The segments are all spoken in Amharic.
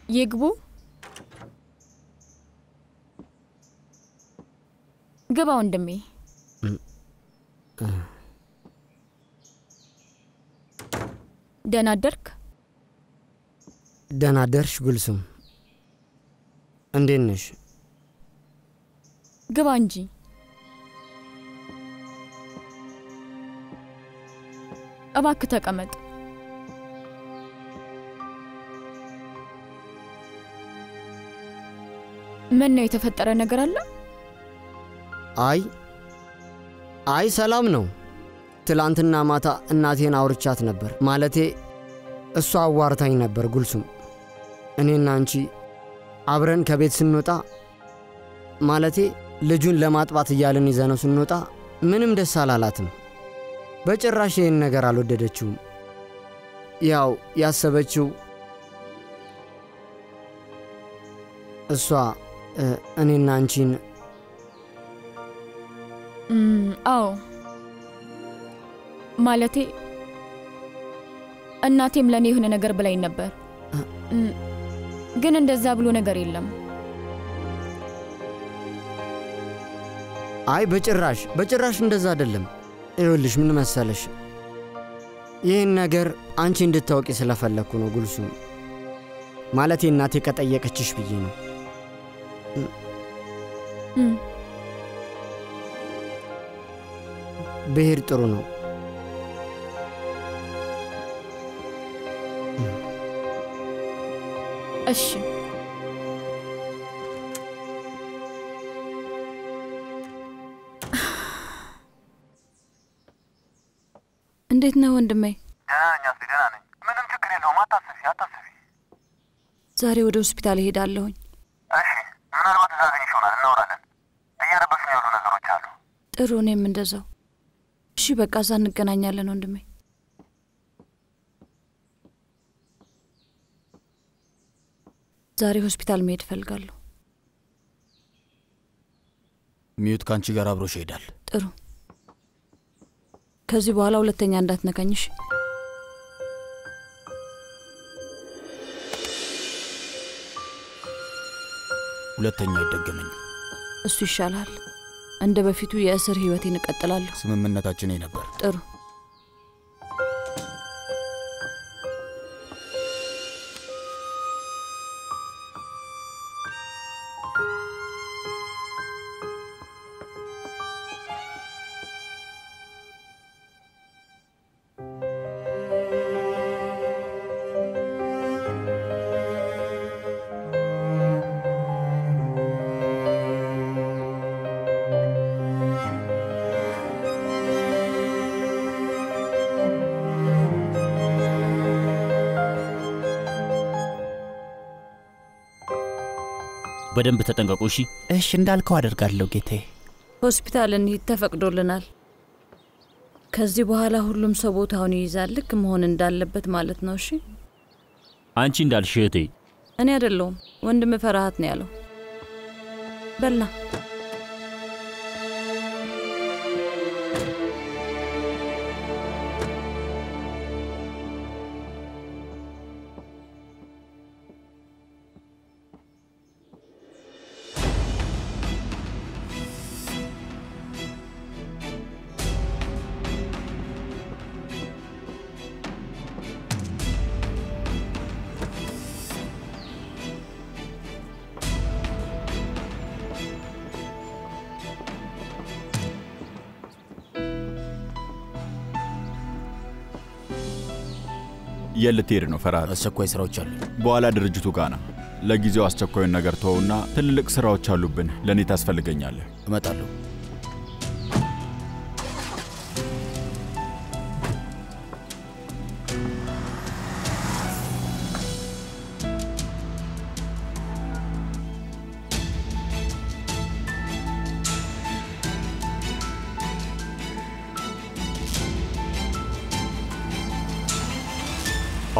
ይግቡ ግባ ወንድሜ ደህና አደርክ ደህና አደርሽ ጉልሱም እንዴት ነሽ ግባ እንጂ እባክህ ተቀመጥ ምን ነው የተፈጠረ ነገር አለ አይ ሰላም ነው ትላንትና ማታ እናቴን አውርቻት ነበር ማለቴ እሷ አዋርታኝ ነበር ጉልሱም እኔና አንቺ አብረን ከቤት ስንወጣ ማለቴ ልጁን ለማጥባት ይያልን ይዘነው ስንወጣ ምንም ደስ አላላትም በጭራሽ ይሄን ነገር አልወደደችውም ያው ያሰበችው እሷ እኔና አንቺን አዎ ማለቴ እናቴም ለኔ የሆነ ነገር ብላኝ ነበር ግን እንደዛ ብሎ ነገር የለም አይ በጭራሽ እንደዛ አይደለም ይኸውልሽ ምን መሰለሽ ይሄን ነገር አንቺ እንድታውቂ ስለፈለኩ ነው ጉልሱም ማለቴ እናቴ ከጠየቀችሽ ብዬ ነው ብሄር ጥሩ ነው እሺ እንዴት ነው ወንድሜ ደህና ነኝ ምንም ችግር የለውም አታስቢ ዛሬ ወደ ሆስፒታል ሄዳለሁ እሺ ምናልባት እዛ አገኝሽ ይሆናል እናወራለን እየረበሹኝ ያሉ ነገሮች አሉ ጥሩ እኔም እንደዛው እሺ በቃ እዛ እንገናኛለን ወንድሜ ዛሬ ሆስፒታል መሄድ ፈልጋለሁ ሚዩት ካንቺ ጋር አብሮሽ ይሄዳል ጥሩ ከዚህ በኋላ ሁለተኛ እንዳትነካኝሽ ሁለተኛ ይደገመኝ እሱ ይሻላል እንደ በፊቱ የእስር ህይወቴን እቀጥላለሁ ስምምነታችን ነበር ጥሩ በደንብ ተጠንቀቁ እሺ እንዳልከው አደርጋለሁ ጌታዬ ሆስፒታል እንሂድ ተፈቅዶልናል ከዚህ በኋላ ሁሉም ሰው ቦታውን ይይዛል ልክ መሆን እንዳለበት ማለት ነው እሺ አንቺ እንዳልሽ እህቴ እኔ አይደለሁም ወንድም ፈራሃት ነው ያለው በልና የልትሄድ ነው ፈራሃት አስቸኳይ ስራዎች አሉ በኋላ ድርጅቱ ጋና ለጊዜው አስቸኳይ ነገር ተውና ትልልቅ ስራዎች አሉብን ለኔ ታስፈልገኛለህ እመጣለሁ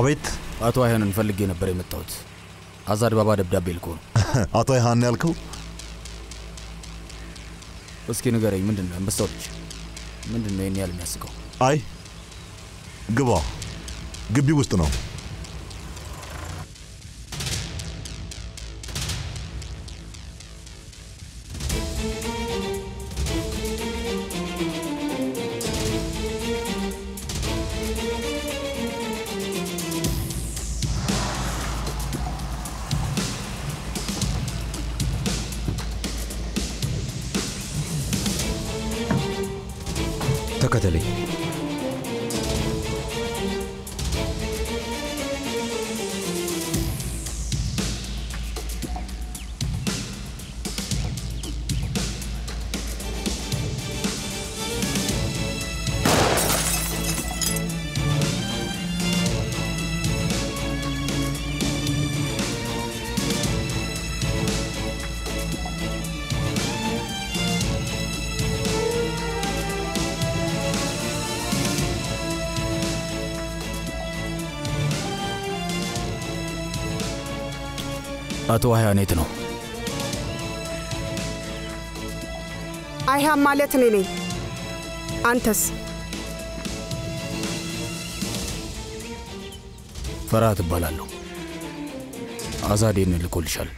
አቤት አቶ አይሃንን ፈልጌ ነበር የመጣሁት አዛድ ባባ ደብዳቤ ልኮ ነው አቶ አይሃን ያልከው እስኪ ንገረኝ ምንድነው አንበሳዎች ምንድነው የኔ ያል የሚያስቀው አይ ግባ ግቢ ውስጥ ነው ተከተለኝ። አቶ አያኔት ነው። አይሃም ማለት እኔ ነኝ። አንተስ? ፈራት እባላለሁ። አዛዴን ልኮልሻል።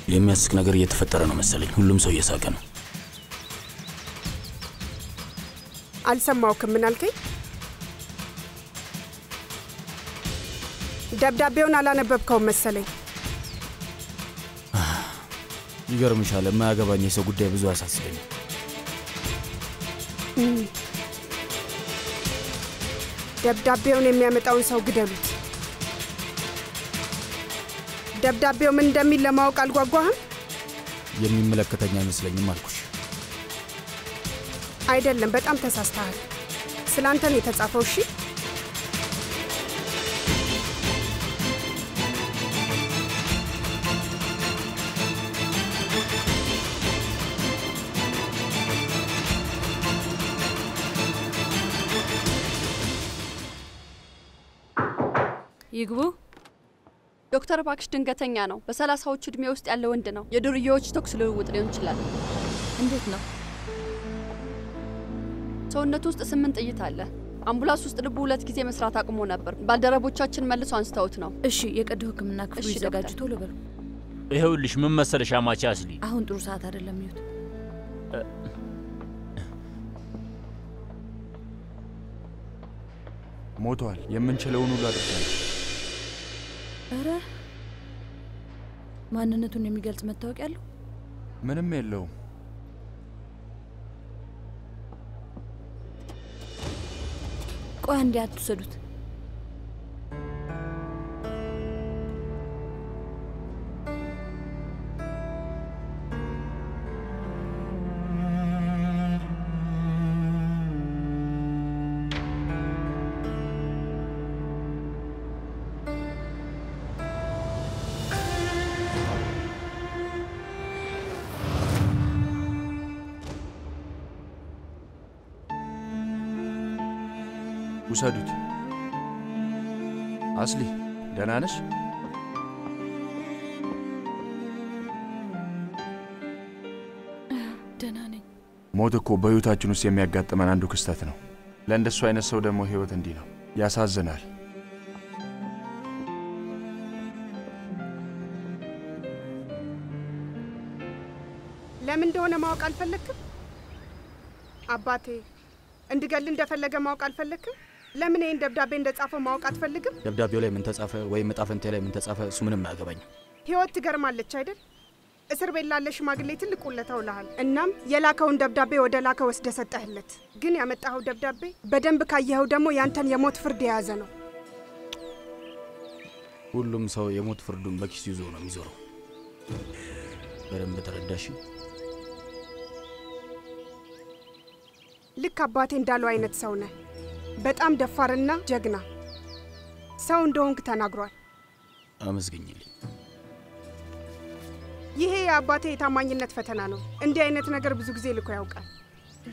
የሚያስቅ ነገር እየተፈጠረ ነው መሰለኝ። ሁሉም ሰው እየሳቀ ነው። አልሰማውክም። ምን አልከኝ? ደብዳቤውን አላነበብከውም መሰለኝ። ይገርምሻል፣ የማያገባኝ የሰው ጉዳይ ብዙ አሳስበኝ። ደብዳቤውን የሚያመጣውን ሰው ግደሉት። ደብዳቤው ምን እንደሚል ለማወቅ አልጓጓህም? የሚመለከተኝ አይመስለኝም አልኩሽ። አይደለም፣ በጣም ተሳስተሃል። ስላንተ ነው የተጻፈው። እሺ ይግቡ። ዶክተር ባክሽ ድንገተኛ ነው። በ30ዎቹ እድሜ ውስጥ ያለ ወንድ ነው። የዱርዬዎች ተኩስ ልውውጥ ሊሆን ይችላል። እንዴት ነው? ሰውነቱ ውስጥ 8 ጥይት አለ። አምቡላንስ ውስጥ ልቡ 2 ጊዜ መስራት አቅሞ ነበር። ባልደረቦቻችን መልሶ አንስተውት ነው። እሺ፣ የቀዶ ሕክምና ክፍሉ ይዘጋጅ። ቶሎ በሉ። ይኸውልሽ ምን መሰለሽ አማቻ አስሊ፣ አሁን ጥሩ ሰዓት አይደለም። ይሁት ሞቷል። የምንችለውን ሁሉ አድርገናል። አረ ማንነቱን የሚገልጽ መታወቂያ አለው? ምንም የለውም። ቆይ አንዴ አትወሰዱት። ውሰዱት። አስሊ ደህና ነሽ? ደህና ነኝ። ሞት እኮ በህይወታችን ውስጥ የሚያጋጥመን አንዱ ክስተት ነው። ለእንደሱ አይነት ሰው ደግሞ ህይወት እንዲህ ነው። ያሳዝናል። ለምን እንደሆነ ማወቅ አልፈለክም? አባቴ እንድገል እንደፈለገ ማወቅ አልፈለክም? ለምን ይሄን ደብዳቤ እንደጻፈው ማወቅ አትፈልግም? ደብዳቤው ላይ ምን ተጻፈ ወይም መጣፈንቴ ላይ ምን ተጻፈ እሱ ምንም አያገባኝም። ህይወት ትገርማለች አይደል? እስር ቤት ላለ ሽማግሌ ትልቅ ውለታ ውለሃል። እናም የላከውን ደብዳቤ ወደ ላከ ወስደ ሰጠህለት። ግን ያመጣኸው ደብዳቤ በደንብ ካየኸው ደግሞ ያንተን የሞት ፍርድ የያዘ ነው። ሁሉም ሰው የሞት ፍርዱን በኪሱ ይዞ ነው የሚዞረው። በደንብ ተረዳሽ? ልክ አባቴ እንዳለው አይነት ሰው ነህ። በጣም ደፋርና ጀግና ሰው እንደሆንክ ተናግሯል። አመስግኝልኝ። ይሄ የአባቴ የታማኝነት ፈተና ነው። እንዲህ አይነት ነገር ብዙ ጊዜ ልኮ ያውቃል፣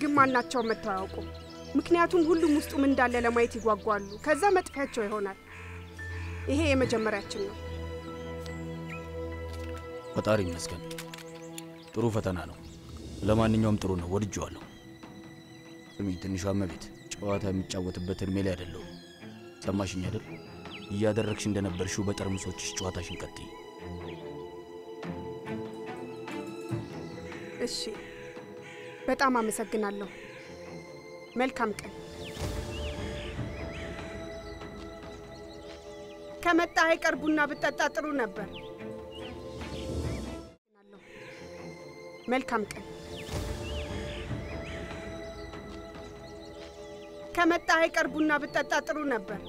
ግን ማናቸው መጥተው አያውቁም። ምክንያቱም ሁሉም ውስጡ ምን እንዳለ ለማየት ይጓጓሉ። ከዛ መጥፊያቸው ይሆናል። ይሄ የመጀመሪያችን ነው። ፈጣሪ ይመስገን። ጥሩ ፈተና ነው። ለማንኛውም ጥሩ ነው፣ ወድጄዋለሁ። ስሚ ትንሿ እመቤት፣ ጨዋታ የሚጫወትበት እድሜ ላይ አይደለሁም። ሰማሽኝ አይደል? እያደረግሽ እንደነበርሽው በጠርሙሶችሽ ጨዋታሽን ቀጥይ። እሺ፣ በጣም አመሰግናለሁ። መልካም ቀን። ከመጣ አይቀር ቡና ብጠጣ ጥሩ ነበር። መልካም ቀን። ከመጣ አይቀር ቡና ብጠጣ ጥሩ ነበር።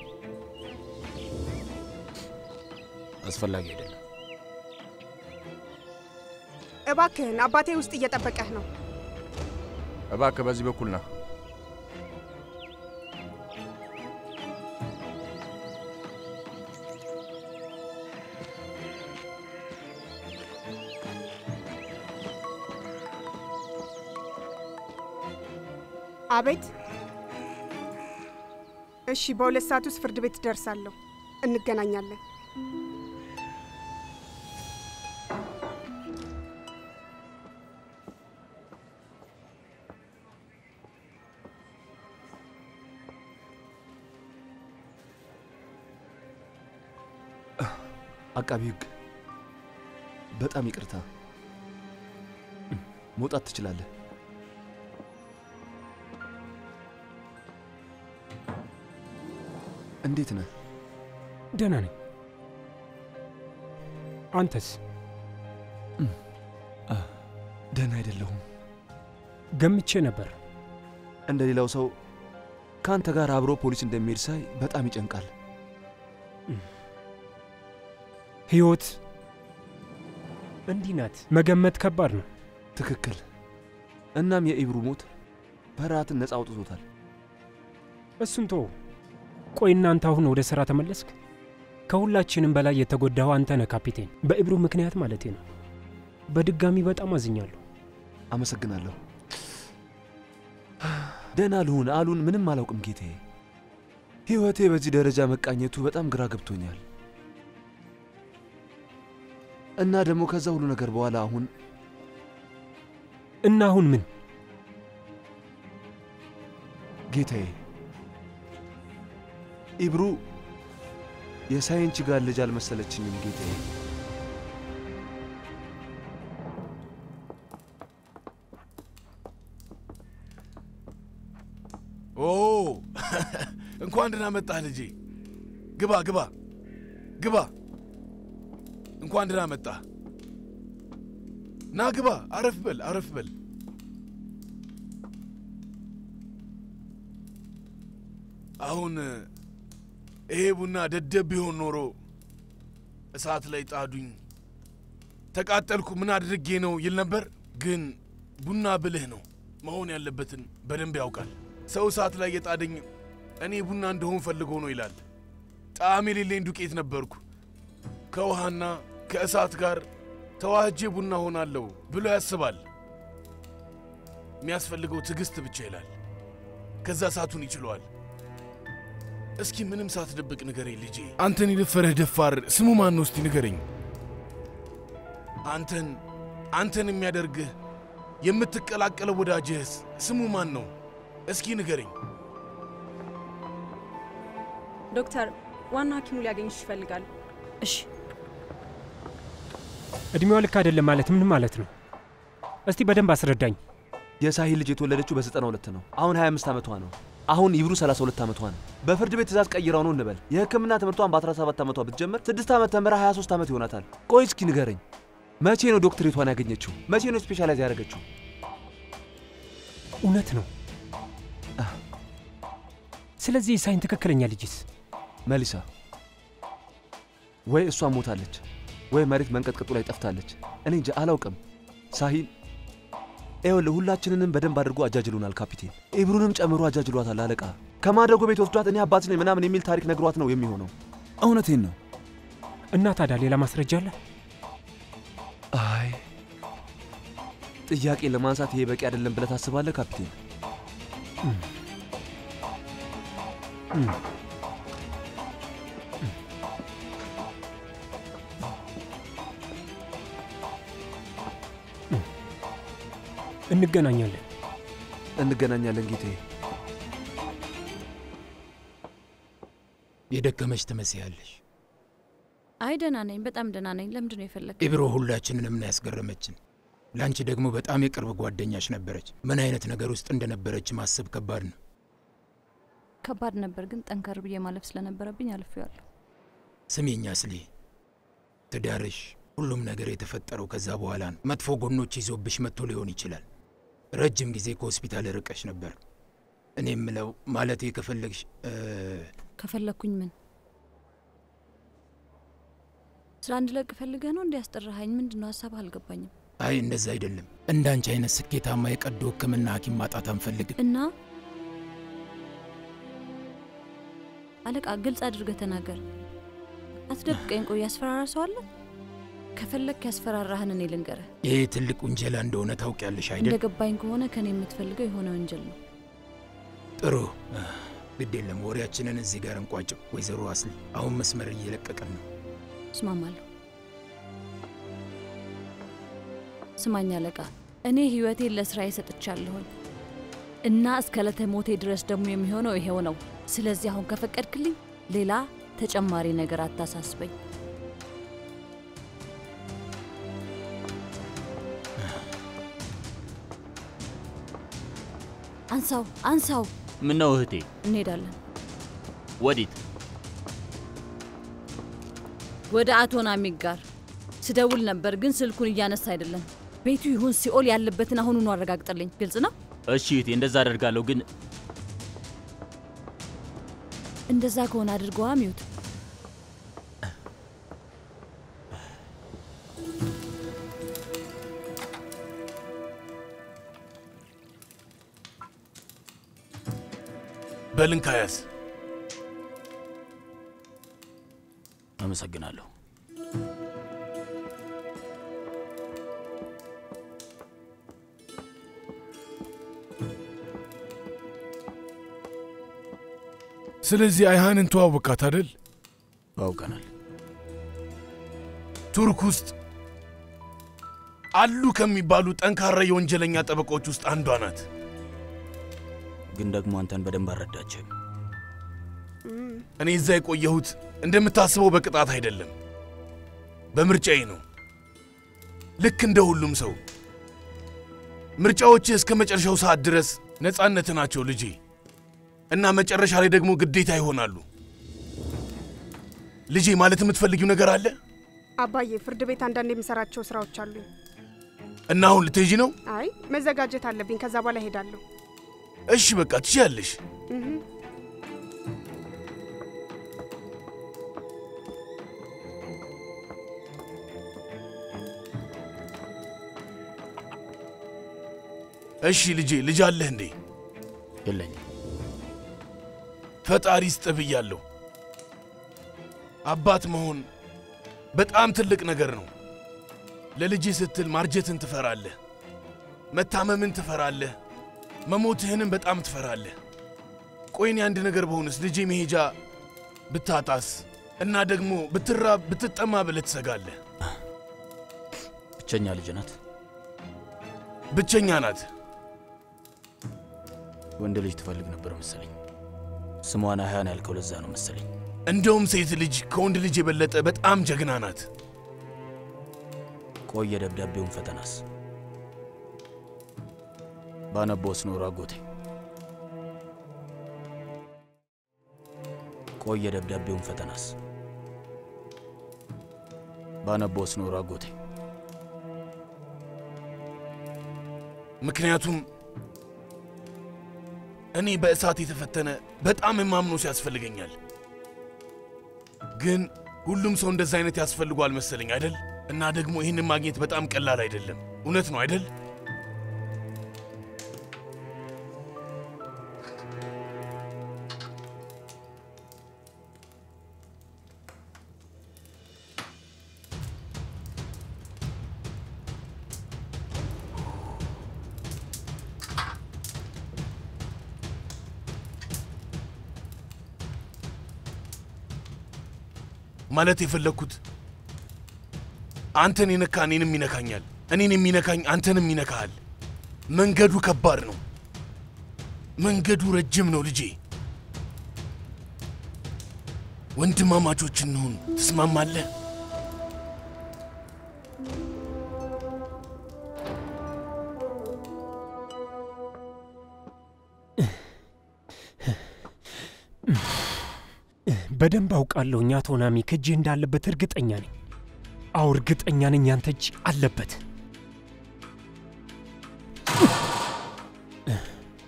አስፈላጊ አይደለም። እባክህን አባቴ ውስጥ እየጠበቀህ ነው። እባክህ በዚህ በኩል ና። አቤት። እሺ፣ በ2 ሰዓት ውስጥ ፍርድ ቤት ደርሳለሁ። እንገናኛለን። አቃቢ ሕግ በጣም ይቅርታ፣ መውጣት ትችላለህ። እንዴት ነህ? ደህና ነኝ። አንተስ? ደህና አይደለሁም። ገምቼ ነበር። እንደ ሌላው ሰው ካንተ ጋር አብሮ ፖሊስ እንደሚሄድ ሳይ በጣም ይጨንቃል። ህይወት እንዲህ ናት። መገመት ከባድ ነው። ትክክል። እናም የኢብሩ ሞት በራትን ነፃ አውጥቶታል። እሱን ተው። ቆይ እናንተ አሁን ወደ ሥራ ተመለስክ? ከሁላችንም በላይ የተጎዳው አንተ ነህ ካፒቴን። በኢብሩ ምክንያት ማለቴ ነው። በድጋሚ በጣም አዝኛለሁ። አመሰግናለሁ። ደህና ልሁን አሉን። ምንም አላውቅም ጌታዬ። ሕይወቴ በዚህ ደረጃ መቃኘቱ በጣም ግራ ገብቶኛል። እና ደግሞ ከዛ ሁሉ ነገር በኋላ አሁን ምን ጌታዬ? ኢብሩ የሳይንች ጋር ልጅ አልመሰለችኝም ጌታዬ። ኦ እንኳን ደህና መጣህ ልጄ። ግባ ግባ ግባ። እንኳን ደህና መጣህ። ና ግባ። አረፍ በል አረፍ በል። አሁን ይሄ ቡና ደደብ ቢሆን ኖሮ እሳት ላይ ጣዱኝ፣ ተቃጠልኩ፣ ምን አድርጌ ነው ይል ነበር። ግን ቡና ብልህ ነው፣ መሆን ያለበትን በደንብ ያውቃል። ሰው እሳት ላይ የጣደኝ እኔ ቡና እንደሆን ፈልጎ ነው ይላል። ጣዕም የሌለኝ ዱቄት ነበርኩ፣ ከውሃና ከእሳት ጋር ተዋህጄ ቡና ሆናለሁ ብሎ ያስባል። የሚያስፈልገው ትዕግስት ብቻ ይላል። ከዛ እሳቱን ይችለዋል። እስኪ ምንም ሳትደብቅ ንገረኝ ልጄ። አንተን የደፈረህ ደፋር ስሙ ማን ነው? እስቲ ንገረኝ። አንተን የሚያደርግህ የምትቀላቀለው ወዳጅህስ ስሙ ማን ነው? እስኪ ንገረኝ። ዶክተር፣ ዋና ሐኪሙ ሊያገኝሽ ይፈልጋል። እሺ። እድሜዋ ልክ አይደለም ማለት ምን ማለት ነው? እስቲ በደንብ አስረዳኝ። የሳሂል ልጅ የተወለደችው በ92 ነው። አሁን 25 ዓመቷ ነው። አሁን ኢብሩ 32 ዓመቷ ነው። በፍርድ ቤት ትእዛዝ ቀይራው ነው እንበል። የሕክምና ትምህርቷን በ17 ዓመቷ ብትጀምር 6 ዓመት ተምራ 23 ዓመት ይሆናታል። ቆይ እስኪ ንገረኝ፣ መቼ ነው ዶክትሬቷን ያገኘችው? መቼ ነው ስፔሻላይዝ ያደረገችው? እውነት ነው። ስለዚህ ሳይን ትክክለኛ ልጅስ? መሊሳ ወይ እሷ ሞታለች ወይ መሬት መንቀጥቀጡ ላይ ጠፍታለች። እኔ እንጃ አላውቅም። ሳሂል ይኸውልህ ሁላችንንም በደንብ አድርጎ አጃጅሉናል ካፒቴን። ኢብሩንም ጨምሮ አጃጅሏታል አለቃ። ከማደጎ ቤት ወስዷት እኔ አባት ነኝ ምናምን የሚል ታሪክ ነግሯት ነው የሚሆነው። እውነቴን ነው። እና ታዲያ ሌላ ማስረጃ አለ? አይ ጥያቄ ለማንሳት ይሄ በቂ አይደለም ብለህ ታስባለህ ካፒቴን? እንገናኛለን ጌታዬ። የደከመሽ ትመስያለሽ። አይ ደህና ነኝ፣ በጣም ደህና ነኝ። ለምንድን ነው የፈለግከው? ኢብሮ ሁላችንንም ነው ያስገረመችን። ላንቺ ደግሞ በጣም የቅርብ ጓደኛሽ ነበረች። ምን አይነት ነገር ውስጥ እንደነበረች ማሰብ ከባድ ነው። ከባድ ነበር፣ ግን ጠንከር ብዬ ማለፍ ስለነበረብኝ አልፌዋለሁ። ስሜኛ ስሊ ትዳርሽ ሁሉም ነገር የተፈጠረው ከዛ በኋላ ነው። መጥፎ ጎኖች ይዞብሽ መጥቶ ሊሆን ይችላል። ረጅም ጊዜ ከሆስፒታል ርቀሽ ነበር። እኔ የምለው ማለቴ ከፈለኩኝ ምን ስራ እንድለቅ ፈልገህ ነው እንዲያስጠራኸኝ? ምንድነው ሐሳብ አልገባኝም። አይ እንደዛ አይደለም። እንዳንቺ አይነት ስኬታማ የቀዶ ሕክምና ሐኪም ማጣት አንፈልግም። እና አለቃ ግልጽ አድርገህ ተናገር። አትደብቀኝ። ቆይ ያስፈራራ ሰው አለ? ከፈለክ ያስፈራራህን እኔ ልንገርህ። ይሄ ትልቅ ወንጀል እንደሆነ ታውቂያለሽ አይደል? እንደገባኝ ከሆነ ከኔ የምትፈልገው የሆነ ወንጀል ነው። ጥሩ ግድ የለም፣ ወሬያችንን እዚህ ጋር እንቋጨው። ወይዘሮ አስሊ አሁን መስመር እየለቀቀን ነው። እስማማለሁ። ስማኝ አለቃ፣ እኔ ህይወቴን ለስራዬ ሰጥቻለሁኝ እና እስከ ዕለተ ሞቴ ድረስ ደግሞ የሚሆነው ይሄው ነው። ስለዚህ አሁን ከፈቀድክልኝ ሌላ ተጨማሪ ነገር አታሳስበኝ። አንሳው። ምን ነው እህቴ? እንሄዳለን። ወዴት? ወደ አቶ ናሚክ ጋር ስደውል ነበር፣ ግን ስልኩን እያነሳ አይደለም። ቤቱ ይሁን ሲኦል ያለበትን አሁኑኑ አረጋግጥልኝ። ግልጽ ነው? እሺ እህቴ፣ እንደዛ አደርጋለሁ። ግን እንደዛ ከሆነ አድርገዋ ሚውት። በልንካያስ አመሰግናለሁ። ስለዚህ አይሃንን ተዋወቃት አይደል? አውቀናል። ቱርክ ውስጥ አሉ ከሚባሉ ጠንካራ የወንጀለኛ ጠበቆች ውስጥ አንዷ ናት። ግን ደግሞ አንተን በደንብ አረዳችም። እኔ እዛ የቆየሁት እንደምታስበው በቅጣት አይደለም፣ በምርጫዬ ነው። ልክ እንደ ሁሉም ሰው ምርጫዎች እስከ መጨረሻው ሰዓት ድረስ ነፃነት ናቸው ልጄ፣ እና መጨረሻ ላይ ደግሞ ግዴታ ይሆናሉ። ልጄ ማለት የምትፈልጊው ነገር አለ? አባዬ ፍርድ ቤት አንዳንድ የምሰራቸው ስራዎች አሉኝ። እና አሁን ልትሄጂ ነው? አይ መዘጋጀት አለብኝ፣ ከዛ በኋላ ሄዳለሁ። እሺ በቃ ትችያለሽ። እሺ ልጄ፣ ልጅ አለህ እንዴ? የለኝም። ፈጣሪ ይስጥህ ብያለሁ። አባት መሆን በጣም ትልቅ ነገር ነው። ለልጅ ስትል ማርጀትን ትፈራለህ፣ መታመምን ትፈራለህ፣ መሞትህንም በጣም ትፈራለህ። ቆይኔ አንድ ነገር በሆንስ ልጄ መሄጃ ብታጣስ እና ደግሞ ብትራብ ብትጠማ ብለህ ትሰጋለህ። ብቸኛ ልጅ ናት። ብቸኛ ናት። ወንድ ልጅ ትፈልግ ነበር መሰለኝ። ስሟን አያን ያልከው ለዛ ነው መሰለኝ። እንደውም ሴት ልጅ ከወንድ ልጅ የበለጠ በጣም ጀግና ናት። ቆይ የደብዳቤውን ፈተናስ ባነበውስ ኖሮ አጎቴ? ቆይ የደብዳቤውን ፈተናስ ባነበውስ ኖሮ አጎቴ? ምክንያቱም እኔ በእሳት የተፈተነ በጣም የማምኖ ያስፈልገኛል። ግን ሁሉም ሰው እንደዛ አይነት ያስፈልጓል መሰለኝ አይደል? እና ደግሞ ይህንን ማግኘት በጣም ቀላል አይደለም። እውነት ነው አይደል? ማለት የፈለኩት አንተን የነካ እኔንም ይነካኛል፣ እኔን የሚነካኝ አንተንም ይነካሃል። መንገዱ ከባድ ነው፣ መንገዱ ረጅም ነው ልጄ። ወንድማማቾች እንሁን። ትስማማለህ? በደንብ አውቃለሁኝ አቶ ናሚክ እጅ እንዳለበት እርግጠኛ ነኝ። አዎ እርግጠኛ ነኝ ያንተ እጅ አለበት።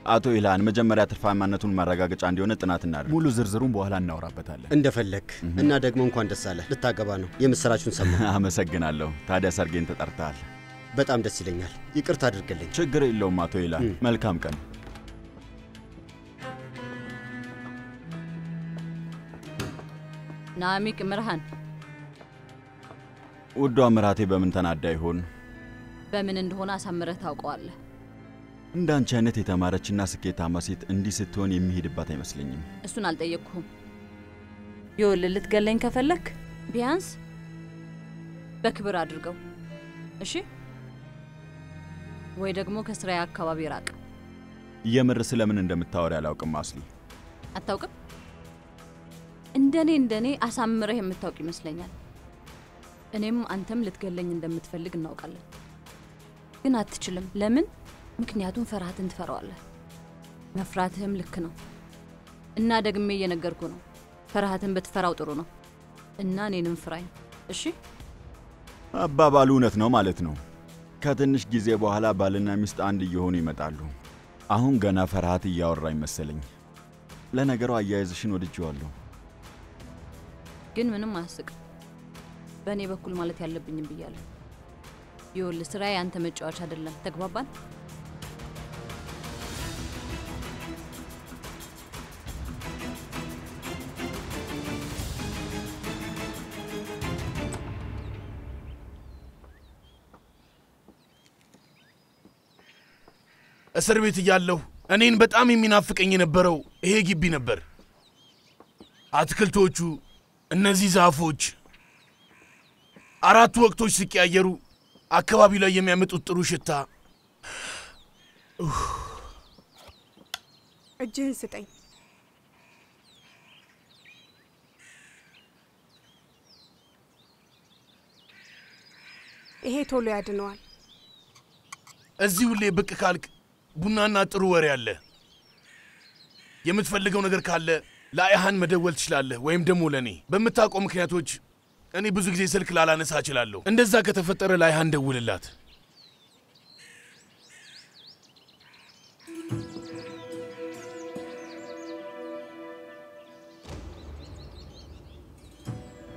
አቶ ኢልሃን መጀመሪያ ትርፋማነቱን ማረጋገጫ እንዲሆነ ጥናት እናድርግ። ሙሉ ዝርዝሩን በኋላ እናወራበታለን። እንደፈለክ እና ደግሞ እንኳን ደስ አለ። ልታገባ ነው። የምስራቹን ሰማ። አመሰግናለሁ። ታዲያ ሰርጌን ተጠርተሃል። በጣም ደስ ይለኛል። ይቅርታ አድርግልኝ። ችግር የለውም አቶ ኢልሃን። መልካም ቀን። ናሚክ ምርሃን ውዷ ምራቴ በምን ተናዳ ይሆን? በምን እንደሆነ አሳምረህ ታውቀዋለህ። እንዳንቺ አይነት የተማረችና ስኬታማ ሴት እንዲህ ስትሆን የሚሄድባት አይመስለኝም። እሱን አልጠየቅኩም። ይኸውልህ ልትገለኝ ከፈለክ ቢያንስ በክብር አድርገው እሺ? ወይ ደግሞ ከስራዬ አካባቢ ራቅ። የምር ስለምን እንደምታወሪ አላውቅም አስሊ። አታውቅም? እንደኔ አሳምረህ የምታውቅ ይመስለኛል። እኔም አንተም ልትገለኝ እንደምትፈልግ እናውቃለን። ግን አትችልም። ለምን? ምክንያቱም ፍርሃትን ትፈራዋለህ። መፍራትህም ልክ ነው እና ደግሜ እየነገርኩ ነው። ፍርሃትን ብትፈራው ጥሩ ነው እና እኔንም ፍራኝ እሺ? አባባሉ እውነት ነው ማለት ነው። ከትንሽ ጊዜ በኋላ ባልና ሚስት አንድ እየሆኑ ይመጣሉ። አሁን ገና ፍርሃት እያወራኝ መሰለኝ። ለነገሩ አያይዝሽን ወድጄዋለሁ። ግን ምንም አያስቅም። በእኔ በኩል ማለት ያለብኝም ብያለሁ። ይኸውልህ ስራዬ አንተ መጫወቻ አይደለም። ተግባባን? እስር ቤት እያለሁ እኔን በጣም የሚናፍቀኝ የነበረው ይሄ ግቢ ነበር። አትክልቶቹ፣ እነዚህ ዛፎች፣ አራቱ ወቅቶች ሲቀያየሩ አካባቢው ላይ የሚያመጡት ጥሩ ሽታ። እጅህን ስጠኝ። ይሄ ቶሎ ያድነዋል። እዚህ ሁሌ ብቅ ካልክ ቡናና ጥሩ ወሬ አለ። የምትፈልገው ነገር ካለ ለአይሃን መደወል ትችላለህ፣ ወይም ደግሞ ለኔ። በምታውቀው ምክንያቶች እኔ ብዙ ጊዜ ስልክ ላላነሳ እችላለሁ። እንደዛ ከተፈጠረ ለአይሃን ደውልላት።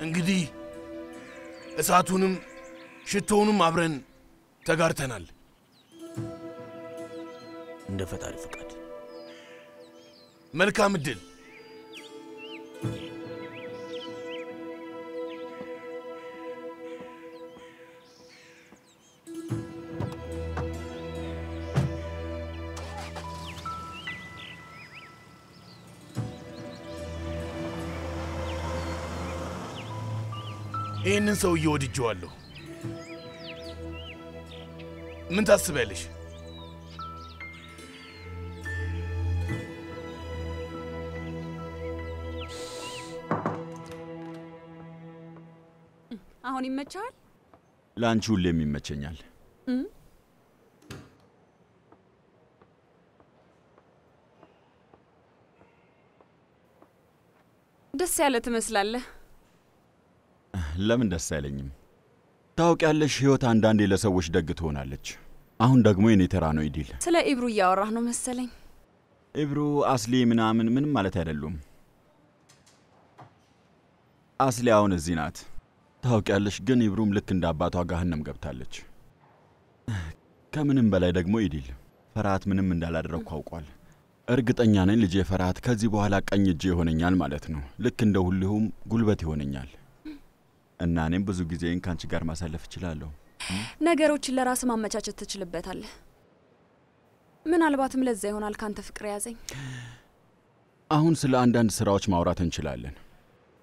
እንግዲህ እሳቱንም ሽቶውንም አብረን ተጋርተናል። እንደ ፈጣሪ ፍቃድ። መልካም እድል። ይህንን ሰውዬ ወድጄዋለሁ። ምን ታስቢያለሽ? አሁን ይመቻል? ለአንቺ ሁሌም ይመቸኛል። ደስ ያለ ትመስላለህ። ለምን ደስ አይለኝም? ታውቂያለሽ፣ ህይወት አንዳንዴ ለሰዎች ደግ ትሆናለች። አሁን ደግሞ የኔ ተራ ነው። ኢዲል፣ ስለ ኢብሩ እያወራህ ነው መሰለኝ። ኢብሩ፣ አስሊ ምንም ማለት አይደሉም። አስሊ አሁን እዚህ ናት። ታውቂያለሽ፣ ግን ኢብሩም ልክ እንደ አባቷ ገሃነም ገብታለች። ከምንም በላይ ደግሞ ኢዲል ፈርሃት ምንም እንዳላደረግኩ አውቋል። እርግጠኛ ነኝ ልጄ ፈርሃት ከዚህ በኋላ ቀኝ እጄ ይሆነኛል ማለት ነው። ልክ እንደ ሁሉም ጉልበት ይሆነኛል እና እኔም ብዙ ጊዜን ካንቺ ጋር ማሳለፍ እችላለሁ። ነገሮችን ለራስ ማመቻቸት ትችልበታለህ። ምናልባትም ለዛ ይሆናል ካንተ ፍቅር ያዘኝ። አሁን ስለ አንዳንድ ስራዎች ማውራት እንችላለን?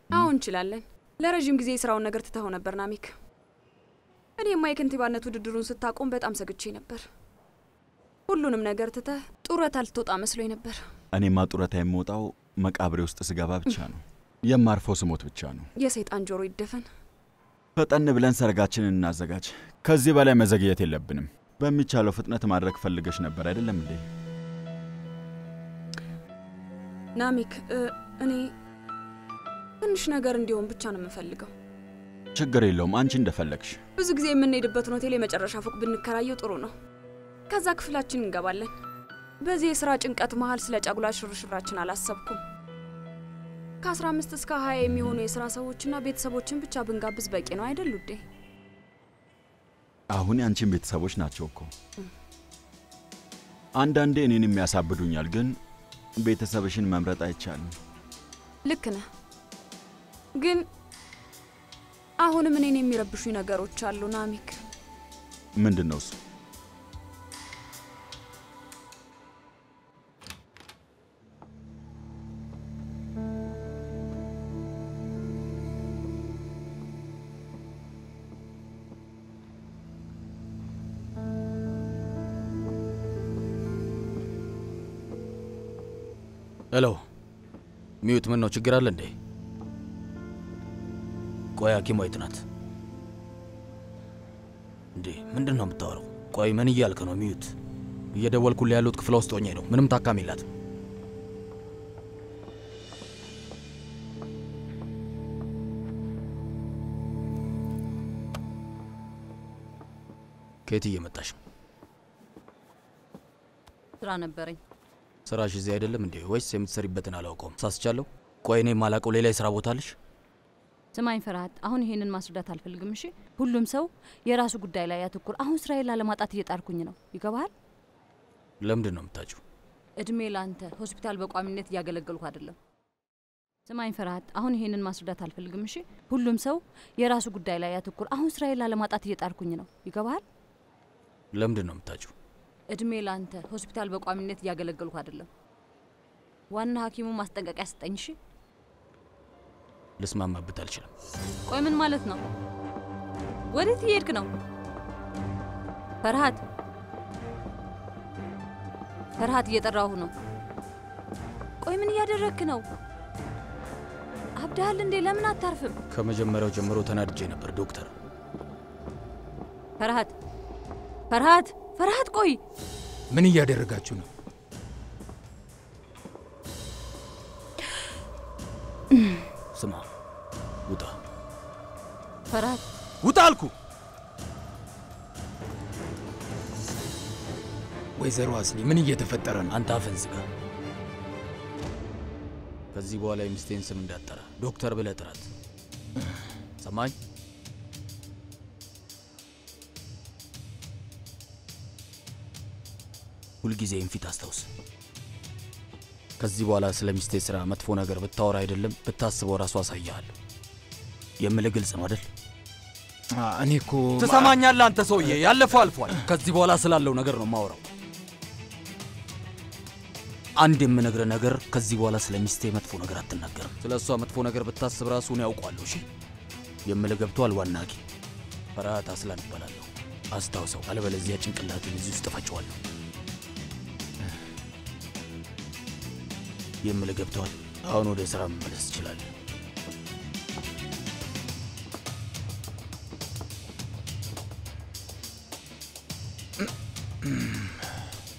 አሁን እንችላለን። ለረጅም ጊዜ የስራውን ነገር ትተኸው ነበር ናሚክ። እኔማ የከንቲባነት ውድድሩን ስታቆም በጣም ሰግቼ ነበር። ሁሉንም ነገር ትተህ ጡረታ ልትወጣ መስሎኝ ነበር። እኔማ ጡረታ የምወጣው መቃብሬ ውስጥ ስገባ ብቻ ነው። የማርፈው ስሞት ብቻ ነው። የሰይጣን ጆሮ ይደፈን። ፈጠን ብለን ሰርጋችንን እናዘጋጅ። ከዚህ በላይ መዘግየት የለብንም። በሚቻለው ፍጥነት ማድረግ ፈልገሽ ነበር አይደለም እንዴ? ናሚክ፣ እኔ ትንሽ ነገር እንዲሆን ብቻ ነው የምፈልገው። ችግር የለውም፣ አንቺ እንደፈለግሽ። ብዙ ጊዜ የምንሄድበትን ሆቴል የመጨረሻ ፎቅ ብንከራየው ጥሩ ነው። ከዛ ክፍላችን እንገባለን። በዚህ የሥራ ጭንቀት መሃል ስለ ጫጉላ ሽርሽራችን አላሰብኩም። ከ15 እስከ 20 የሚሆኑ የሥራ ሰዎችና ቤተሰቦችን ብቻ ብንጋብዝ በቂ ነው አይደል ውዴ? አሁን ያንቺን ቤተሰቦች ናቸው እኮ። አንዳንዴ እኔን የሚያሳብዱኛል፣ ግን ቤተሰብሽን መምረጥ አይቻልም። ልክ ነህ። ግን አሁንም እኔን የሚረብሹኝ ነገሮች አሉ ናሚክ። ምንድን ነው እሱ? ሄሎ ሚዩት፣ ምን ነው ችግር አለ እንዴ? ቆይ ሐኪሟ የት ናት እንዴ? ምንድን ነው የምታወራው? ቆይ ምን እያልክ ነው? ሚዩት፣ እየደወልኩልህ ያሉት ክፍለ ውስጥ ሆኜ ነው። ምንም ታካሚ የላትም። ከየት እየመጣሽ ነው? ስራ ነበረኝ። ስራሽ እዚህ አይደለም እንዴ? ወይስ የምትሰሪበትን አላውቀውም? ሳስቻለሁ? ቆይ እኔ የማላውቀው ሌላ የስራ ቦታ አለሽ? ስማኝ ፈርሃት፣ አሁን ይሄንን ማስረዳት አልፈልግም። እሺ፣ ሁሉም ሰው የራሱ ጉዳይ ላይ ያተኩር። አሁን ስራዬን ላለማጣት እየጣርኩኝ ነው። ይገባሃል? ለምንድን ነው የምታጭው? እድሜ ላንተ። ሆስፒታል በቋሚነት እያገለገልኩ አይደለም። ስማኝ ፈርሃት፣ አሁን ይሄንን ማስረዳት አልፈልግም። እሺ፣ ሁሉም ሰው የራሱ ጉዳይ ላይ ያተኩር። አሁን ስራዬን ላለማጣት እየጣርኩኝ ነው። ይገባሃል? ለምንድን ነው የምታጭው? እድሜ ላንተ። ሆስፒታል በቋሚነት እያገለገልኩ አይደለም። ዋና ሐኪሙ ማስጠንቀቂያ ሰጠኝ። እሺ፣ ልስማማበት አልችልም። ቆይ ምን ማለት ነው? ወዴት እየሄድክ ነው? ፈርሃት፣ ፈርሃት፣ እየጠራሁ ነው። ቆይ ምን እያደረግክ ነው? አብዳሃል እንዴ? ለምን አታርፍም? ከመጀመሪያው ጀምሮ ተናድጄ ነበር ዶክተር። ፈርሃት፣ ፈርሃት፣ ፈርሃት፣ ቆይ ምን እያደረጋችሁ ነው? ስማ፣ ውጣ። ፈርሃት፣ ውጣ አልኩ። ወይዘሮ አስሊ ምን እየተፈጠረ ነው? አንተ አፍህን ዝጋ። ከዚህ በኋላ የሚስቴን ስም እንዳጠራ ዶክተር ብለህ ጥራት። ሰማኝ? ሁልጊዜ ፊት አስታውስ። ከዚህ በኋላ ስለ ሚስቴ ስራ መጥፎ ነገር ብታወራ አይደለም ብታስበው ራሱ አሳያለሁ። የምልህ ግልጽ ነው አይደል? እኔ እኮ ትሰማኛለህ? አንተ ሰውዬ፣ ያለፈው አልፏል። ከዚህ በኋላ ስላለው ነገር ነው የማወራው። አንድ የምነግርህ ነገር፣ ከዚህ በኋላ ስለ ሚስቴ መጥፎ ነገር አትናገርም። ስለ እሷ መጥፎ ነገር ብታስብ ራሱ ነው ያውቋለሁ። እሺ፣ የምልህ ገብቶሃል? ዋና ሐኪም ፈርሃት አስላን እባላለሁ። አስታውሰው፣ አለበለዚያ ጭንቅላቴን እዚህ ውስጥ እፈጨዋለሁ። የምልህ ገብቶሃል? አሁን ወደ ስራ መመለስ ትችላለህ።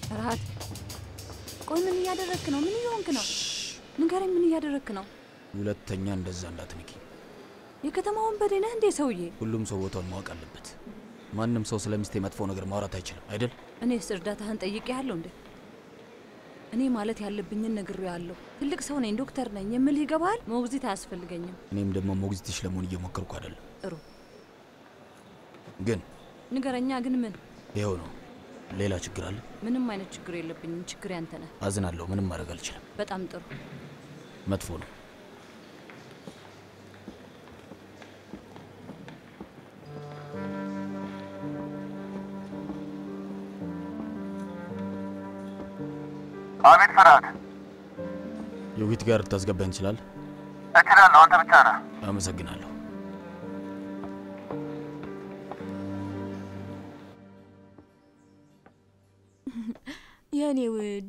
ፈርሃት፣ ቆይ ምን እያደረግክ ነው? ምን እየሆንክ ነው? ንገረኝ፣ ምን እያደረግክ ነው? ሁለተኛ እንደዛ እንዳትንኪ። የከተማውን በዴ ነህ እንዴ ሰውዬ? ሁሉም ሰው ቦታውን ማወቅ አለበት። ማንም ሰው ስለ ሚስቴ መጥፎ ነገር ማውራት አይችልም አይደል? እኔስ እርዳታህን ጠይቄያለሁ እንዴ? እኔ ማለት ያለብኝን ነግሬያለሁ። ትልቅ ሰው ነኝ፣ ዶክተር ነኝ የምልህ ይገባሃል? ሞግዚት አያስፈልገኝም። እኔም ደግሞ ሞግዚትሽ ለመሆን እየሞከርኩ አይደለም። ጥሩ ግን ንገረኛ። ግን ምን? ይኸው ነው። ሌላ ችግር አለ? ምንም አይነት ችግር የለብኝም። ችግር ያንተ ነህ። አዝናለሁ። ምንም ማድረግ አልችልም። በጣም ጥሩ። መጥፎ ነው። አቤት ፈርሃት። የዊት ጋር ታስገባኝ ትችላለህ? እችላለሁ። አንተ ብቻ ነህ። አመሰግናለሁ። የኔ ውድ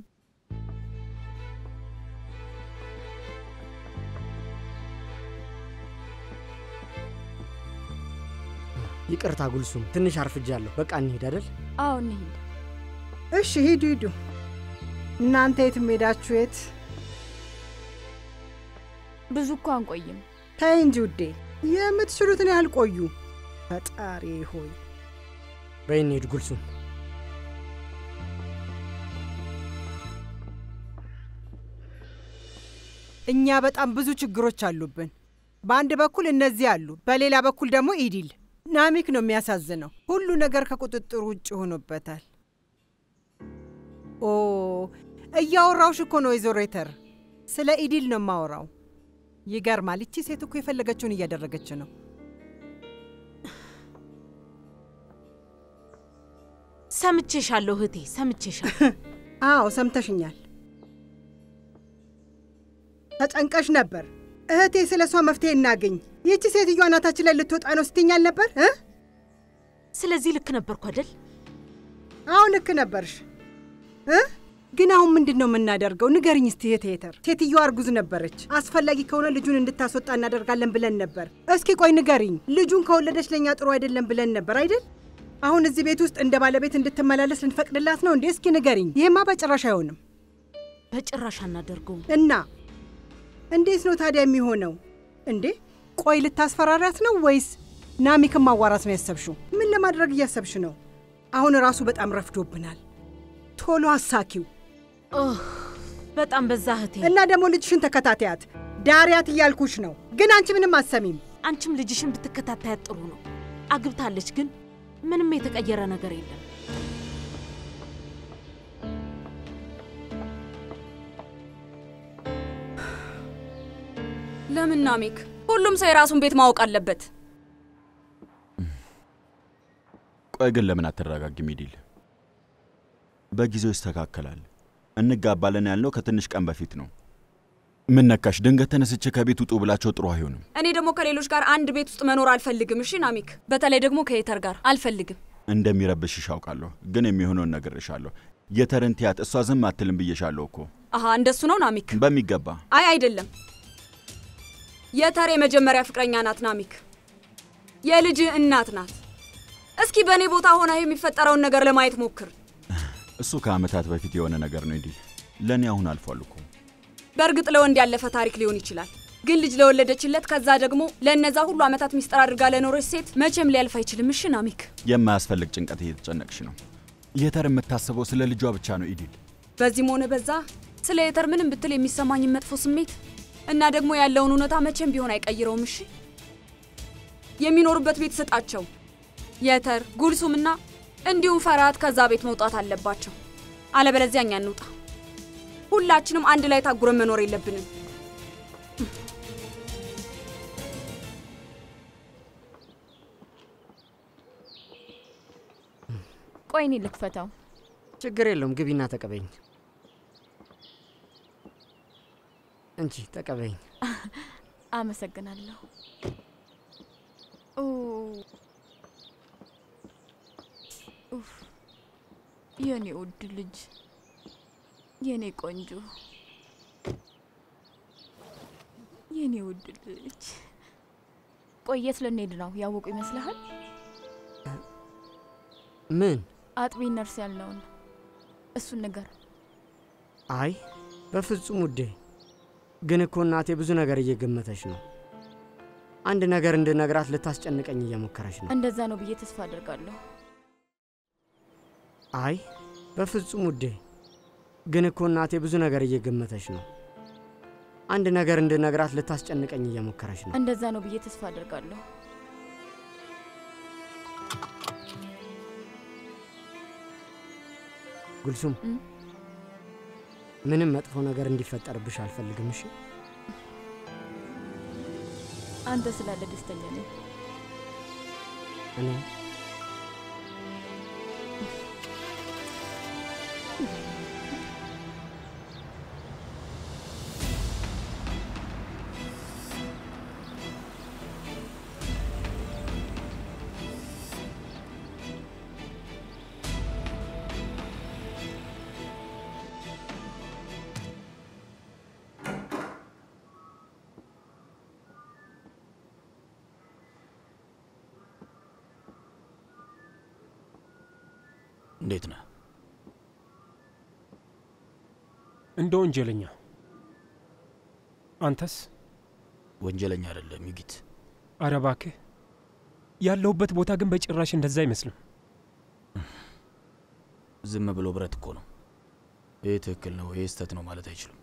ይቅርታ ጉልሱም፣ ትንሽ አርፍጃለሁ። በቃ እንሂድ አይደል? አዎ እንሂድ። እሺ ሂዱ ሂዱ። እናንተ የት ሄዳችሁ? የት? ብዙ እኮ አንቆይም። ተይ እንጂ ውዴ፣ የምትችሉትን ያህል ቆዩ። ፈጣሪ ሆይ በይ እንሂድ ጉልሱም። እኛ በጣም ብዙ ችግሮች አሉብን። በአንድ በኩል እነዚህ አሉ፣ በሌላ በኩል ደግሞ ኢዲል። ናሚክ ነው የሚያሳዝነው። ሁሉ ነገር ከቁጥጥር ውጭ ሆኖበታል። ኦ እያወራውሽ እኮ ነው ወይዘሮ የተር፣ ስለ ኢዲል ነው የማወራው። ይገርማል። ይቺ ሴት እኮ የፈለገችውን እያደረገች ነው። ሰምቼሻለሁ እህቴ፣ ሰምቼሻለሁ። አዎ ሰምተሽኛል። ተጨንቀሽ ነበር እህቴ። ስለ እሷ መፍትሄ እናገኝ። ይቺ ሴትዮዋ እናታችን ላይ ልትወጣ ነው ስትኛል ነበር። ስለዚህ ልክ ነበርኩ አይደል? አዎ ልክ ነበርሽ። ግን አሁን ምንድን ነው የምናደርገው? ንገርኝ እስቲ እህቴ የተር። ሴትዮዋ እርጉዝ ነበረች። አስፈላጊ ከሆነ ልጁን እንድታስወጣ እናደርጋለን ብለን ነበር። እስኪ ቆይ ንገሪኝ። ልጁን ከወለደች ለእኛ ጥሩ አይደለም ብለን ነበር አይደል? አሁን እዚህ ቤት ውስጥ እንደ ባለቤት እንድትመላለስ ልንፈቅድላት ነው እንዴ? እስኪ ንገሪኝ። ይሄማ በጭራሽ አይሆንም። በጭራሽ አናደርገውም። እና እንዴት ነው ታዲያ የሚሆነው እንዴ? ቆይ ልታስፈራሪያት ነው ወይስ ናሚክን ማዋራት ነው ያሰብሽው? ምን ለማድረግ እያሰብሽ ነው? አሁን ራሱ በጣም ረፍዶብናል። ቶሎ አሳኪው። በጣም በዛ እህቴ። እና ደግሞ ልጅሽን ተከታታያት፣ ዳሪያት እያልኩሽ ነው። ግን አንቺ ምንም አትሰሚም። አንቺም ልጅሽን ብትከታታያት ጥሩ ነው። አግብታለች፣ ግን ምንም የተቀየረ ነገር የለም። ለምን ናሚክ? ሁሉም ሰው የራሱን ቤት ማወቅ አለበት። ቆይ ግን ለምን አትረጋጊም ኢዲል? በጊዜው ይስተካከላል። እንጋባለን ያልነው ከትንሽ ቀን በፊት ነው። ምን ነካሽ? ድንገት ተነስቼ ከቤት ውጡ ብላቸው ጥሩ አይሆንም። እኔ ደግሞ ከሌሎች ጋር አንድ ቤት ውስጥ መኖር አልፈልግም። እሺ ናሚክ፣ በተለይ ደግሞ ከየተር ጋር አልፈልግም። እንደሚረብሽሽ አውቃለሁ፣ ግን የሚሆነውን ነግሬሻለሁ። የተርን ትያት፣ እሷ ዝም አትልም ብዬሻለሁ እኮ። አሃ እንደሱ ነው ናሚክ? በሚገባ። አይ አይደለም፣ የተር የመጀመሪያ ፍቅረኛ ናት ናሚክ። የልጅ እናት ናት። እስኪ በእኔ ቦታ ሆና የሚፈጠረውን ነገር ለማየት ሞክር። እሱ ከዓመታት በፊት የሆነ ነገር ነው ኢዲል። ለእኔ አሁን አልፏል እኮ። በእርግጥ ለወንድ ያለፈ ታሪክ ሊሆን ይችላል፣ ግን ልጅ ለወለደችለት ከዛ ደግሞ ለእነዛ ሁሉ ዓመታት ሚስጥር አድርጋ ለኖረች ሴት መቼም ሊያልፍ አይችልም። እሺ ናሚክ? የማያስፈልግ ጭንቀት እየተጨነቅሽ ነው። የተር የምታስበው ስለ ልጇ ብቻ ነው ኢዲል። በዚህም ሆነ በዛ ስለ የተር ምንም ብትል የሚሰማኝን መጥፎ ስሜት እና ደግሞ ያለውን እውነታ መቼም ቢሆን አይቀይረውም። እሺ የሚኖሩበት ቤት ስጣቸው። የተር ጉልሱምና እንዲሁም ፈርሃት ከዛ ቤት መውጣት አለባቸው። አለበለዚያ እኛ እንውጣ። ሁላችንም አንድ ላይ ታጉረን መኖር የለብንም። ቆይ እኔ ልክፈታው። ችግር የለውም። ግቢና ተቀበይኝ። እንቺ ተቀበይኝ። አመሰግናለሁ። ኡፍ የኔ ውድ ልጅ፣ የኔ ቆንጆ፣ የኔ ውድ ልጅ። ቆይ የት ልንሄድ ነው? ያወቁ ይመስልሃል? ምን? አጥቢ ነርስ ያልነውን እሱን ነገር። አይ በፍጹም ውዴ። ግን እኮ እናቴ ብዙ ነገር እየገመተች ነው። አንድ ነገር እንድነግራት ልታስጨንቀኝ እየሞከረች ነው። እንደዛ ነው ብዬ ተስፋ አደርጋለሁ። አይ በፍጹም ውዴ። ግን እኮ እናቴ ብዙ ነገር እየገመተች ነው። አንድ ነገር እንድነግራት ልታስጨንቀኝ እየሞከረች ነው። እንደዛ ነው ብዬ ተስፋ አደርጋለሁ። ጉልሱም፣ ምንም መጥፎ ነገር እንዲፈጠርብሽ አልፈልግም። እሺ? አንተ ስላለ ደስተኛ ነኝ። እኔ እንዴት ነህ? እንደ ወንጀለኛ። አንተስ? ወንጀለኛ አይደለም ዩጊት። ኧረ እባክህ ያለሁበት ቦታ ግን በጭራሽ እንደዛ አይመስልም። ዝም ብሎ ብረት እኮ ነው። ይሄ ትክክል ነው፣ ይሄ ስህተት ነው ማለት አይችልም።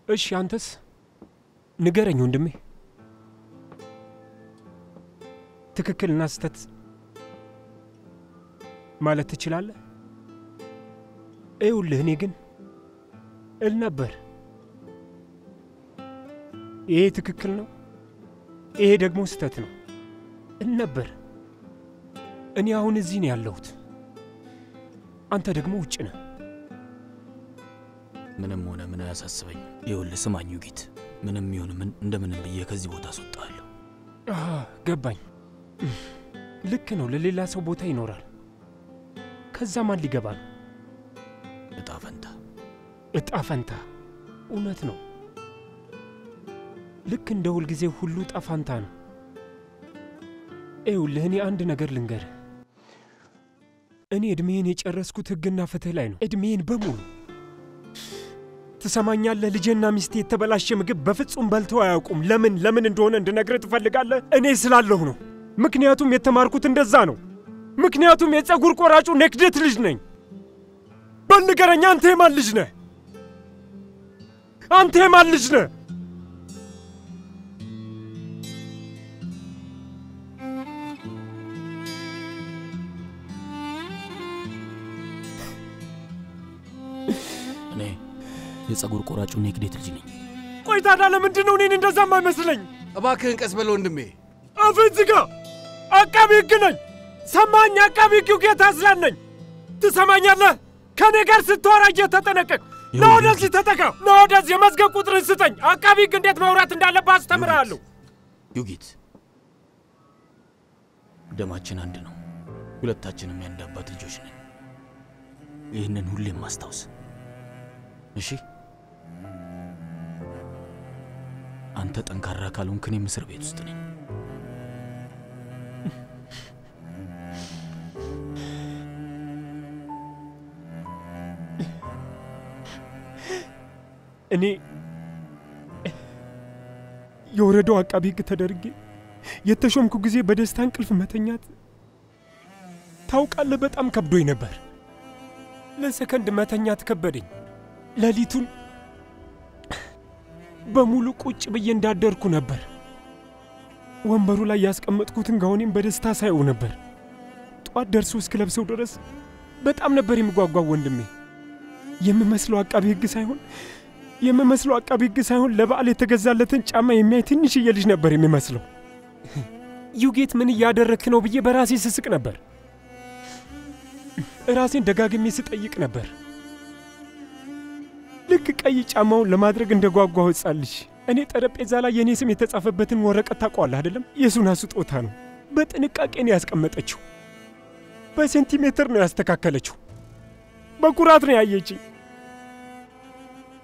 እሺ አንተስ ንገረኝ ወንድሜ። ትክክልና ስህተት ማለት ትችላለህ? ይኸውልህ እኔ ግን እል ነበር ይሄ ትክክል ነው፣ ይሄ ደግሞ ስህተት ነው እል ነበር። እኔ አሁን እዚህ ነው ያለሁት፣ አንተ ደግሞ ውጭ ነህ። ምንም ሆነ ምን አያሳስበኝ። ይኸውልህ ስማኝ ዩጊት፣ ምንም ይሁን ምን እንደምንም ብዬ ከዚህ ቦታ አስወጣለሁ። ገባኝ። ልክ ነው፣ ለሌላ ሰው ቦታ ይኖራል። ከዛ ማን ሊገባ ነው? እጣ ፈንታ። እጣ ፈንታ እውነት ነው። ልክ እንደ ሁልጊዜ ሁሉ እጣ ፈንታ ነው። ይኸውልህ እኔ አንድ ነገር ልንገርህ። እኔ እድሜን የጨረስኩት ህግና ፍትህ ላይ ነው። እድሜን በሙሉ ትሰማኛለህ? ልጄና ሚስቴ የተበላሸ ምግብ በፍጹም በልተው አያውቁም። ለምን እንደሆነ እንድነግርህ ትፈልጋለህ? እኔ ስላለሁ ነው። ምክንያቱም የተማርኩት እንደዛ ነው። ምክንያቱም የፀጉር ቆራጩ ነክደት ልጅ ነኝ። በል ንገረኝ፣ አንተ የማን ልጅ ነህ? አንተ የማን ልጅ ነህ? እኔ የፀጉር ቆራጩ ነክደት ልጅ ነኝ። ቆይ ታዲያ ለምንድን ነው እኔን እንደዛ የማይመስለኝ? እባክህን ቀስ በል ወንድሜ። አፍህን ዝጋ። አቃቢ ህግ ነኝ። ሰማኝ? አቃቢ ህግ ጌታ አስላን ነኝ። ትሰማኛለህ? ከኔ ጋር ስትወራ ተጠነቀቅ። ና ወደዚህ ተጠጋ። ና ወደዚህ የመዝገብ ቁጥርን ስጠኝ። አቃቢ ህግ እንዴት ማውራት እንዳለብህ አስተምርሃለሁ። ዩጊት፣ ደማችን አንድ ነው። ሁለታችንም የአንድ አባት ልጆች ነን። ይህንን ሁሌም ማስታውስ እሺ? አንተ ጠንካራ ካልሆንክ እኔም እስር ቤት ውስጥ ነኝ። እኔ የወረዳው አቃቢ ህግ ተደርጌ የተሾምኩ ጊዜ በደስታ እንቅልፍ መተኛት ታውቃለህ በጣም ከብዶኝ ነበር። ለሰከንድ መተኛት ከበደኝ። ሌሊቱን በሙሉ ቁጭ ብዬ እንዳደርኩ ነበር። ወንበሩ ላይ ያስቀመጥኩትን ጋውኔን በደስታ ሳይው ነበር። ጧት ደርሶ እስክለብሰው ድረስ በጣም ነበር የሚጓጓው ወንድሜ። የምመስለው አቃቢ ህግ ሳይሆን ለበዓል የተገዛለትን ጫማ የሚያይ ትንሽዬ ልጅ ነበር የሚመስለው። ዩጌት ምን እያደረክ ነው ብዬ በራሴ ስስቅ ነበር። ራሴን ደጋግሜ ስጠይቅ ነበር። ልክ ቀይ ጫማውን ለማድረግ እንደጓጓው ሕፃን ልጅ እኔ ጠረጴዛ ላይ የኔ ስም የተጻፈበትን ወረቀት ታውቀዋለህ አይደለም? የሱና ስጦታ ነው። በጥንቃቄ ነው ያስቀመጠችው። በሴንቲሜትር ነው ያስተካከለችው። በኩራት ነው ያየችኝ።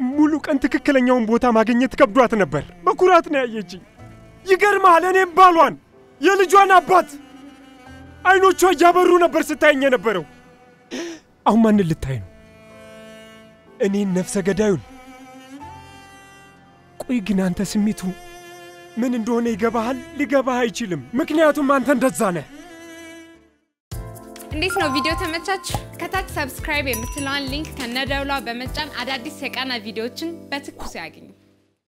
ሙሉ ቀን ትክክለኛውን ቦታ ማግኘት ከብዷት ነበር። በኩራት ነው ያየችኝ። ይገርማል። እኔም ባሏን የልጇን አባት አይኖቿ እያበሩ ነበር ስታየኝ የነበረው። አሁን ማንን ልታይ ነው? እኔን ነፍሰ ገዳዩን? ቆይ ግን አንተ ስሜቱ ምን እንደሆነ ይገባሃል? ሊገባህ አይችልም። ምክንያቱም አንተ እንደዛ ነህ። እንዴት ነው ቪዲዮ ተመቻች? ከታች ሰብስክራይብ የምትለዋን ሊንክ ከነደውሏ በመጫን አዳዲስ የቃና ቪዲዮዎችን በትኩስ ያገኙ።